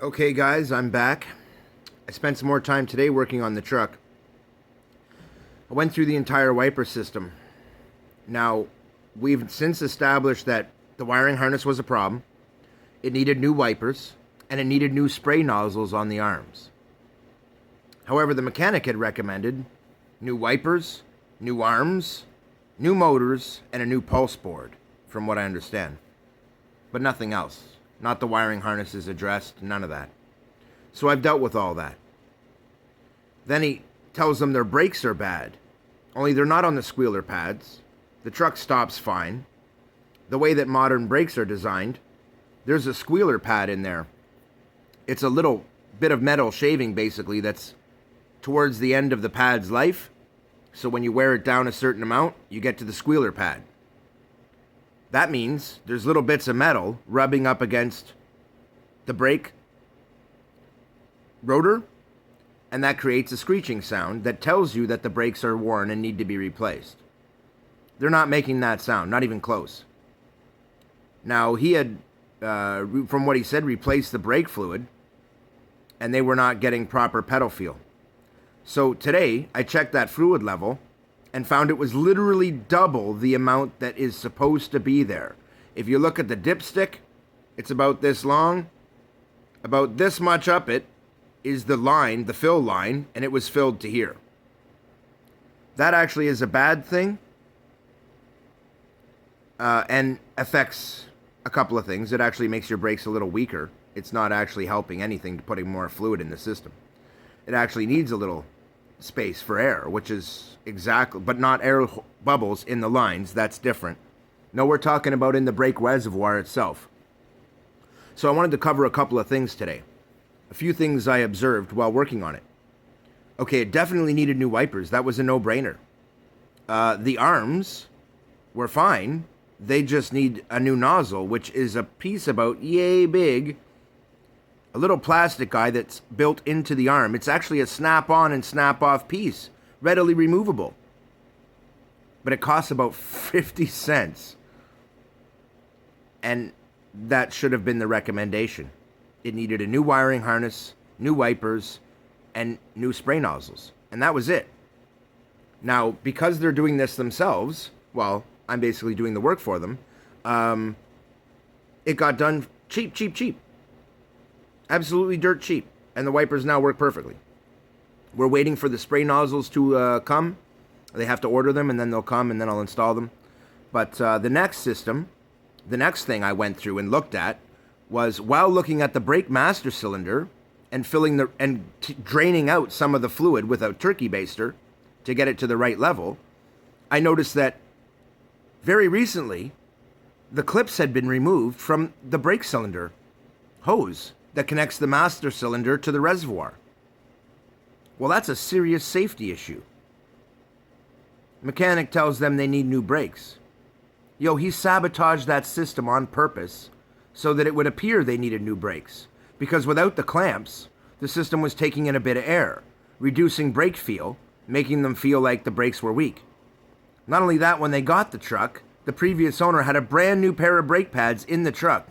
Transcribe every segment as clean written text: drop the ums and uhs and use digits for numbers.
Okay, guys, I'm back. I spent some more time today working on the truck. I went through the entire wiper system. Now, we've since established that the wiring harness was a problem. It needed new wipers, and it needed new spray nozzles on the arms. However, the mechanic had recommended new wipers, new arms, new motors, and a new pulse board, from what I understand. But nothing else. Not the wiring harnesses addressed, none of that. So I've dealt with all that. Then he tells them their brakes are bad. Only they're not on the squealer pads. The truck stops fine. The way that modern brakes are designed, there's a squealer pad in there. It's a little bit of metal shaving, basically, that's towards the end of the pad's life. So when you wear it down a certain amount, you get to the squealer pad. That means there's little bits of metal rubbing up against the brake rotor, and that creates a screeching sound that tells you that the brakes are worn and need to be replaced. They're not making that sound, not even close. Now, he had, from what he said, replaced the brake fluid, and they were not getting proper pedal feel. So today, I checked that fluid level and found it was literally double the amount that is supposed to be there. If you look at the dipstick, it's about this long. About this much up it is the line, the fill line, and it was filled to here. That actually is a bad thing, and affects a couple of things. It actually makes your brakes a little weaker. It's not actually helping anything to putting more fluid in the system. It actually needs a little space for air, which is exactly, but not air bubbles in the lines. That's different. No, we're talking about in the brake reservoir itself. So I wanted to cover a couple of things today. A few things I observed while working on it. Okay, it definitely needed new wipers. That was a no-brainer. The arms were fine. They just need a new nozzle, which is a piece about yay big. A little plastic guy that's built into the arm. It's actually a snap-on and snap-off piece, readily removable. But it costs about 50 cents. And that should have been the recommendation. It needed a new wiring harness, new wipers, and new spray nozzles. And that was it. Now, because they're doing this themselves, well, I'm basically doing the work for them, it got done cheap. Absolutely dirt cheap. And the wipers now work perfectly. We're waiting for the spray nozzles to come. They have to order them, and then they'll come, and then I'll install them. But the next system, the next thing I went through and looked at was, while looking at the brake master cylinder and filling draining out some of the fluid with a turkey baster to get it to the right level, I noticed that very recently the clips had been removed from the brake cylinder hose that connects the master cylinder to the reservoir. Well, that's a serious safety issue. Mechanic tells them they need new brakes. Yo, he sabotaged that system on purpose so that it would appear they needed new brakes. Because without the clamps, the system was taking in a bit of air, reducing brake feel, making them feel like the brakes were weak. Not only that, when they got the truck, the previous owner had a brand new pair of brake pads in the truck.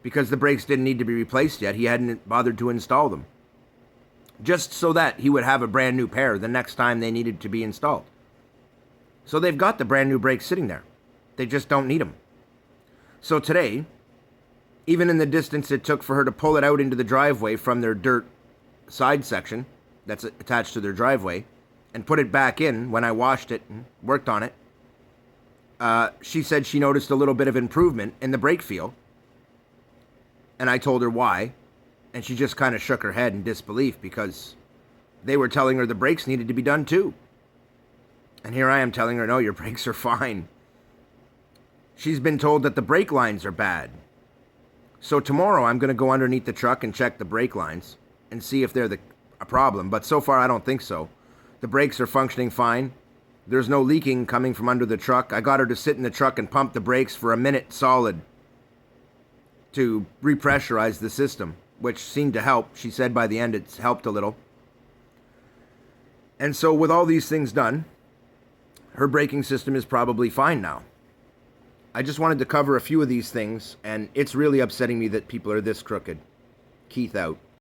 Because the brakes didn't need to be replaced yet, he hadn't bothered to install them. Just so that he would have a brand new pair the next time they needed to be installed. So they've got the brand new brakes sitting there. They just don't need them. So today, even in the distance it took for her to pull it out into the driveway from their dirt side section that's attached to their driveway and put it back in when I washed it and worked on it, she said she noticed a little bit of improvement in the brake feel. And I told her why, and she just kind of shook her head in disbelief because they were telling her the brakes needed to be done too. And here I am telling her, no, your brakes are fine. She's been told that the brake lines are bad. So tomorrow I'm going to go underneath the truck and check the brake lines and see if they're a problem. But so far I don't think so. The brakes are functioning fine. There's no leaking coming from under the truck. I got her to sit in the truck and pump the brakes for a minute solid to repressurize the system, which seemed to help. She said by the end it's helped a little. And so with all these things done, her braking system is probably fine now. I just wanted to cover a few of these things, and it's really upsetting me that people are this crooked. Keith out.